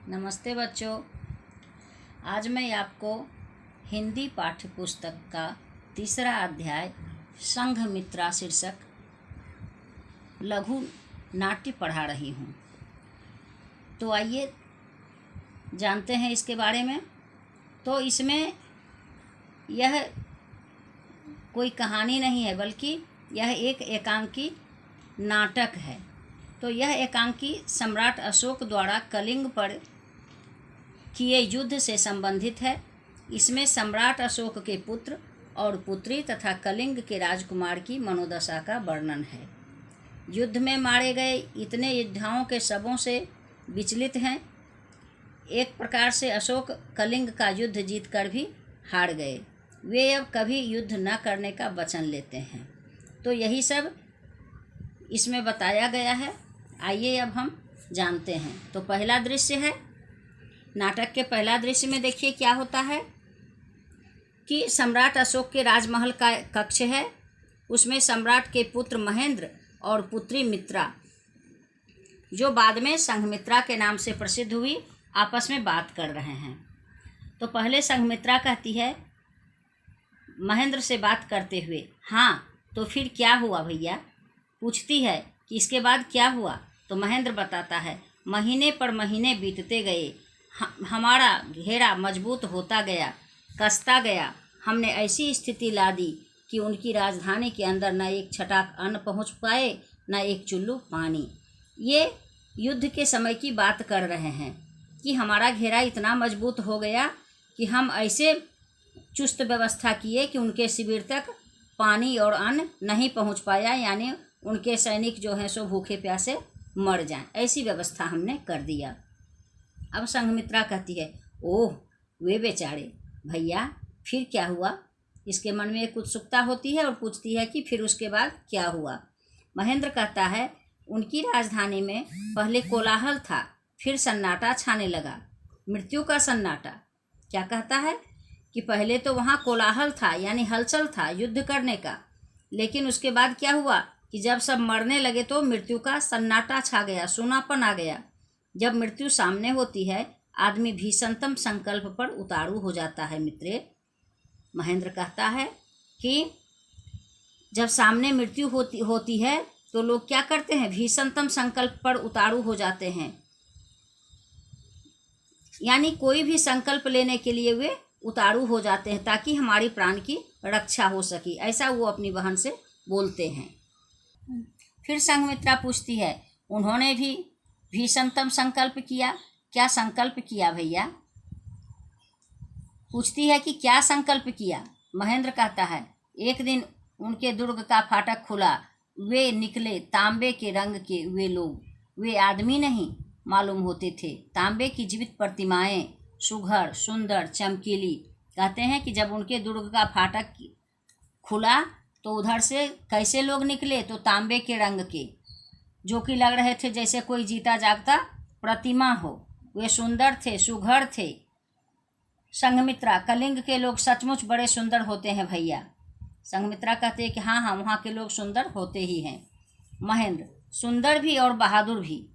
नमस्ते बच्चों। आज मैं आपको हिंदी पाठ्य पुस्तक का तीसरा अध्याय संघमित्रा शीर्षक लघु नाट्य पढ़ा रही हूँ। तो आइए जानते हैं इसके बारे में। तो इसमें यह कोई कहानी नहीं है, बल्कि यह एक एकांकी नाटक है। तो यह एकांकी सम्राट अशोक द्वारा कलिंग पर किए युद्ध से संबंधित है। इसमें सम्राट अशोक के पुत्र और पुत्री तथा कलिंग के राजकुमार की मनोदशा का वर्णन है। युद्ध में मारे गए इतने योद्धाओं के शवों से विचलित हैं। एक प्रकार से अशोक कलिंग का युद्ध जीतकर भी हार गए। वे अब कभी युद्ध न करने का वचन लेते हैं। तो यही सब इसमें बताया गया है। आइए अब हम जानते हैं। तो पहला दृश्य है, नाटक के पहला दृश्य में देखिए क्या होता है कि सम्राट अशोक के राजमहल का कक्ष है। उसमें सम्राट के पुत्र महेंद्र और पुत्री मित्रा, जो बाद में संघमित्रा के नाम से प्रसिद्ध हुई, आपस में बात कर रहे हैं। तो पहले संघमित्रा कहती है महेंद्र से बात करते हुए, हाँ तो फिर क्या हुआ भैया। पूछती है कि इसके बाद क्या हुआ। तो महेंद्र बताता है, महीने पर महीने बीतते गए, हमारा घेरा मजबूत होता गया, कसता गया। हमने ऐसी स्थिति ला दी कि उनकी राजधानी के अंदर न एक छटाक अन्न पहुंच पाए, न एक चुल्लू पानी। ये युद्ध के समय की बात कर रहे हैं कि हमारा घेरा इतना मजबूत हो गया कि हम ऐसे चुस्त व्यवस्था किए कि उनके शिविर तक पानी और अन्न नहीं पहुंच पाया, यानी उनके सैनिक जो हैं सो भूखे प्यासे मर जाएं। ऐसी व्यवस्था हमने कर दिया। अब संघमित्रा कहती है, ओह वे बेचारे, भैया फिर क्या हुआ। इसके मन में एक उत्सुकता होती है और पूछती है कि फिर उसके बाद क्या हुआ। महेंद्र कहता है, उनकी राजधानी में पहले कोलाहल था, फिर सन्नाटा छाने लगा, मृत्यु का सन्नाटा। क्या कहता है कि पहले तो वहाँ कोलाहल था, यानी हलचल था युद्ध करने का, लेकिन उसके बाद क्या हुआ कि जब सब मरने लगे तो मृत्यु का सन्नाटा छा गया, सूनापन आ गया। जब मृत्यु सामने होती है, आदमी भीषणतम संकल्प पर उतारू हो जाता है मित्रे। महेंद्र कहता है कि जब सामने मृत्यु होती है तो लोग क्या करते हैं, भीषणतम संकल्प पर उतारू हो जाते हैं, यानी कोई भी संकल्प लेने के लिए वे उतारू हो जाते हैं ताकि हमारी प्राण की रक्षा हो सके। ऐसा वो अपनी बहन से बोलते हैं। फिर संघमित्रा पूछती है, उन्होंने भी भीषणतम संकल्प किया। क्या संकल्प किया भैया। पूछती है कि क्या संकल्प किया। महेंद्र कहता है, एक दिन उनके दुर्ग का फाटक खुला, वे निकले तांबे के रंग के वे लोग। वे आदमी नहीं मालूम होते थे, तांबे की जीवित प्रतिमाएं, सुघड़ सुंदर चमकीली। कहते हैं कि जब उनके दुर्ग का फाटक खुला तो उधर से कैसे लोग निकले, तो तांबे के रंग के, जो कि लग रहे थे जैसे कोई जीता जागता प्रतिमा हो। वे सुंदर थे, सुघड़ थे। संघमित्रा, कलिंग के लोग सचमुच बड़े सुंदर होते हैं भैया। संघमित्रा कहते हैं कि हाँ हाँ, वहाँ के लोग सुंदर होते ही हैं। महेंद्र, सुंदर भी और बहादुर भी।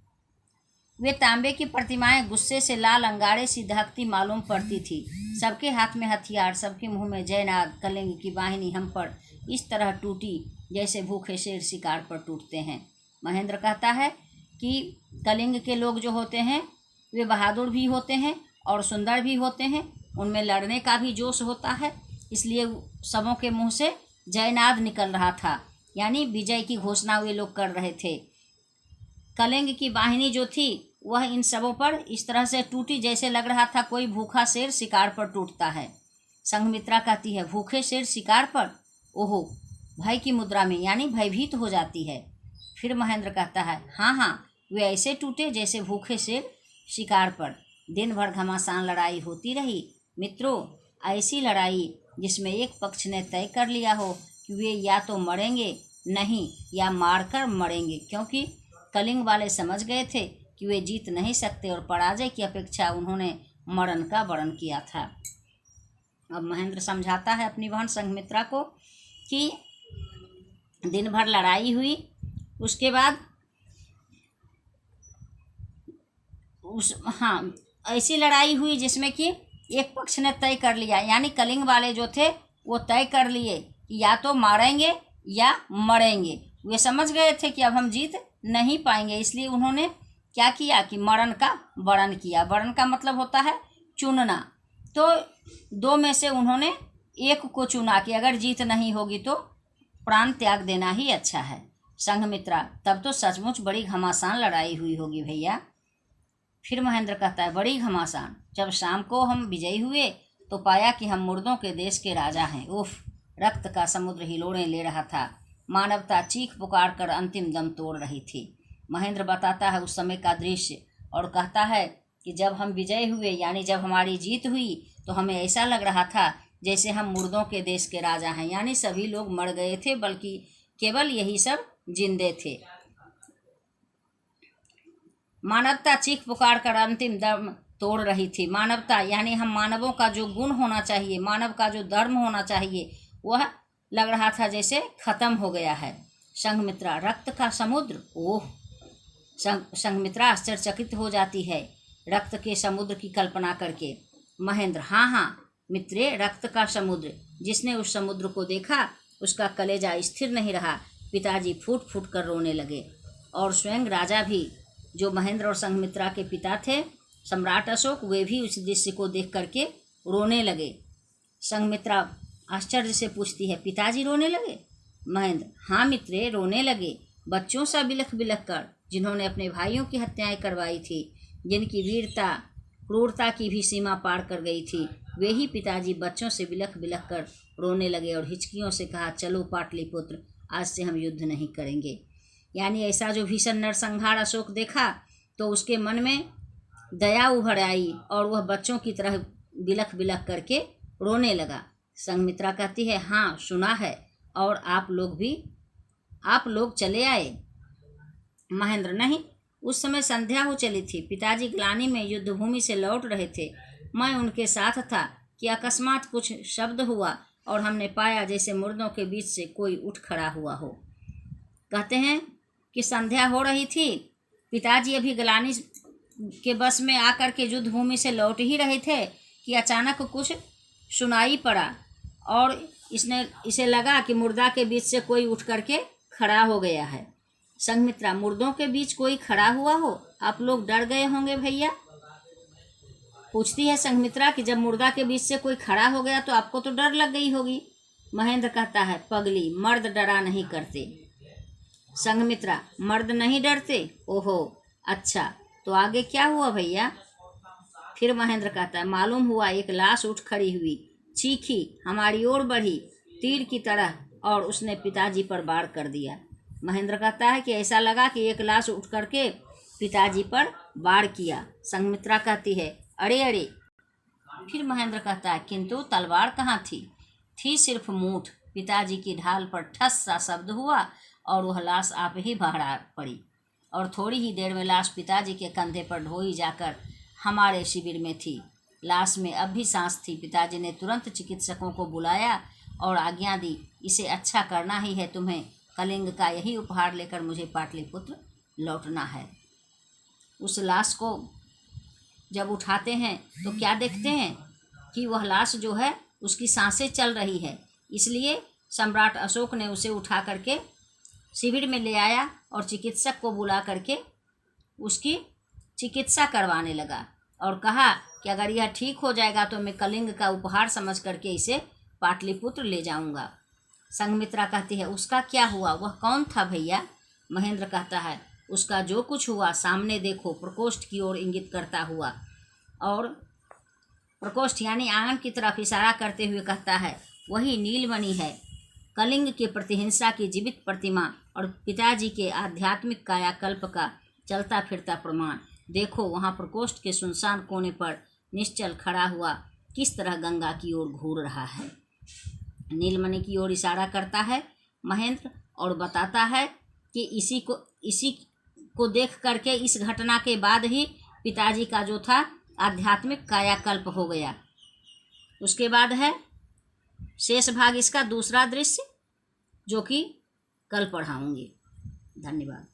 वे तांबे की प्रतिमाएं गुस्से से लाल अंगारे सी दहकती मालूम पड़ती थी। सबके हाथ में हथियार, सबके मुंह में जयनाद। कलिंग की वाहिनी हम पर इस तरह टूटी जैसे भूखे शेर शिकार पर टूटते हैं। महेंद्र कहता है कि कलिंग के लोग जो होते हैं वे बहादुर भी होते हैं और सुंदर भी होते हैं, उनमें लड़ने का भी जोश होता है। इसलिए सबों के मुंह से जयनाद निकल रहा था, यानी विजय की घोषणा वे लोग कर रहे थे। कलिंग की वाहिनी जो थी वह इन सबों पर इस तरह से टूटी जैसे लग रहा था कोई भूखा शेर शिकार पर टूटता है। संघमित्रा कहती है, भूखे शेर शिकार पर, ओहो, भय की मुद्रा में, यानी भयभीत हो जाती है। फिर महेंद्र कहता है, हाँ हाँ, वे ऐसे टूटे जैसे भूखे शेर शिकार पर। दिन भर घमासान लड़ाई होती रही मित्रों, ऐसी लड़ाई जिसमें एक पक्ष ने तय कर लिया हो कि वे या तो मरेंगे नहीं या मारकर मरेंगे, क्योंकि कलिंग वाले समझ गए थे कि वे जीत नहीं सकते और पराजय की अपेक्षा उन्होंने मरण का वरण किया था। अब महेंद्र समझाता है अपनी बहन संघमित्रा को कि दिन भर लड़ाई हुई, उसके बाद ऐसी लड़ाई हुई जिसमें कि एक पक्ष ने तय कर लिया, यानी कलिंग वाले जो थे वो तय कर लिए कि या तो मारेंगे या मरेंगे। वे समझ गए थे कि अब हम जीत नहीं पाएंगे, इसलिए उन्होंने क्या किया कि मरण का वरण किया। वरण का मतलब होता है चुनना। तो दो में से उन्होंने एक को चुना कि अगर जीत नहीं होगी तो प्राण त्याग देना ही अच्छा है। संघमित्रा, तब तो सचमुच बड़ी घमासान लड़ाई हुई होगी भैया। फिर महेंद्र कहता है, बड़ी घमासान। जब शाम को हम विजयी हुए तो पाया कि हम मुर्दों के देश के राजा हैं। उफ, रक्त का समुद्र हिलोड़े ले रहा था। मानवता चीख पुकार कर अंतिम दम तोड़ रही थी। महेंद्र बताता है उस समय का दृश्य और कहता है कि जब हम विजय हुए, यानी जब हमारी जीत हुई, तो हमें ऐसा लग रहा था जैसे हम मुर्दों के देश के राजा हैं, यानी सभी लोग मर गए थे, बल्कि केवल यही सब जिंदे थे। मानवता चीख पुकार कर अंतिम दम तोड़ रही थी। मानवता यानी हम मानवों का जो गुण होना चाहिए, मानव का जो धर्म होना चाहिए, वह लग रहा था जैसे खत्म हो गया है। संघमित्रा, रक्त का समुद्र? ओह! संघमित्रा आश्चर्यचकित हो जाती है रक्त के समुद्र की कल्पना करके। महेंद्र, हाँ हाँ मित्रे, रक्त का समुद्र। जिसने उस समुद्र को देखा उसका कलेजा स्थिर नहीं रहा। पिताजी फूट फूट कर रोने लगे और स्वयं राजा भी, जो महेंद्र और संघमित्रा के पिता थे, सम्राट अशोक, वे भी उस दृश्य को देख करके रोने लगे। संघमित्रा आश्चर्य से पूछती है, पिताजी रोने लगे? महेंद्र, हाँ मित्रे, रोने लगे। बच्चों सा बिलख बिलख कर, जिन्होंने अपने भाइयों की हत्याएं करवाई थी, जिनकी वीरता क्रूरता की भी सीमा पार कर गई थी, वे ही पिताजी बच्चों से बिलख बिलख कर रोने लगे और हिचकियों से कहा, चलो पाटलिपुत्र, आज से हम युद्ध नहीं करेंगे। यानी ऐसा जो भीषण नरसंहार अशोक देखा तो उसके मन में दया उभर आई और वह बच्चों की तरह बिलख बिलख करके रोने लगा। संघमित्रा कहती है, हाँ सुना है, और आप लोग चले आए? महेंद्र, नहीं, उस समय संध्या हो चली थी। पिताजी ग्लानि में युद्ध भूमि से लौट रहे थे। मैं उनके साथ था कि अकस्मात कुछ शब्द हुआ और हमने पाया जैसे मुर्दों के बीच से कोई उठ खड़ा हुआ हो। कहते हैं कि संध्या हो रही थी, पिताजी अभी ग्लानि के बस में आकर के युद्ध भूमि से लौट ही रहे थे कि अचानक कुछ सुनाई पड़ा और इसे लगा कि मुर्दा के बीच से कोई उठ करके खड़ा हो गया है। संघमित्रा, मुर्दों के बीच कोई खड़ा हुआ हो? आप लोग डर गए होंगे भैया? पूछती है संघमित्रा कि जब मुर्दा के बीच से कोई खड़ा हो गया तो आपको तो डर लग गई होगी। महेंद्र कहता है, पगली, मर्द डरा नहीं करते। संघमित्रा, मर्द नहीं डरते? ओहो, अच्छा, तो आगे क्या हुआ भैया? फिर महेंद्र कहता है, मालूम हुआ एक लाश उठ खड़ी हुई, चीखी, हमारी ओर बढ़ी तीर की तरह और उसने पिताजी पर वार कर दिया। महेंद्र कहता है कि ऐसा लगा कि एक लाश उठ करके पिताजी पर वार किया। संघमित्रा कहती है, अरे अरे। फिर महेंद्र कहता है, किंतु तलवार कहाँ थी? थी सिर्फ मूठ। पिताजी की ढाल पर ठस सा शब्द हुआ और वह लाश आप ही बहरा पड़ी और थोड़ी ही देर में लाश पिताजी के कंधे पर ढोई जाकर हमारे शिविर में थी। लाश में अब भी सांस थी। पिताजी ने तुरंत चिकित्सकों को बुलाया और आज्ञा दी, इसे अच्छा करना ही है तुम्हें, कलिंग का यही उपहार लेकर मुझे पाटलिपुत्र लौटना है। उस लाश को जब उठाते हैं तो क्या देखते हैं कि वह लाश जो है उसकी सांसें चल रही है, इसलिए सम्राट अशोक ने उसे उठा करके शिविर में ले आया और चिकित्सक को बुला करके उसकी चिकित्सा करवाने लगा और कहा कि अगर यह ठीक हो जाएगा तो मैं कलिंग का उपहार समझ करके इसे पाटलिपुत्र ले जाऊंगा। संघमित्रा कहती है, उसका क्या हुआ? वह कौन था भैया? महेंद्र कहता है, उसका जो कुछ हुआ सामने देखो, प्रकोष्ठ की ओर इंगित करता हुआ, और प्रकोष्ठ यानी आंगन की तरफ इशारा करते हुए कहता है, वही नीलमणि है, कलिंग के प्रतिहिंसा की जीवित प्रतिमा और पिताजी के आध्यात्मिक कायाकल्प का चलता फिरता प्रमाण। देखो वहाँ प्रकोष्ठ के सुनसान कोने पर निश्चल खड़ा हुआ किस तरह गंगा की ओर घूर रहा है। नीलमणि की ओर इशारा करता है महेंद्र और बताता है कि इसी को देख करके, इस घटना के बाद ही पिताजी का जो था आध्यात्मिक कायाकल्प हो गया। उसके बाद है शेष भाग इसका दूसरा दृश्य, जो कि कल पढ़ाऊंगी। धन्यवाद।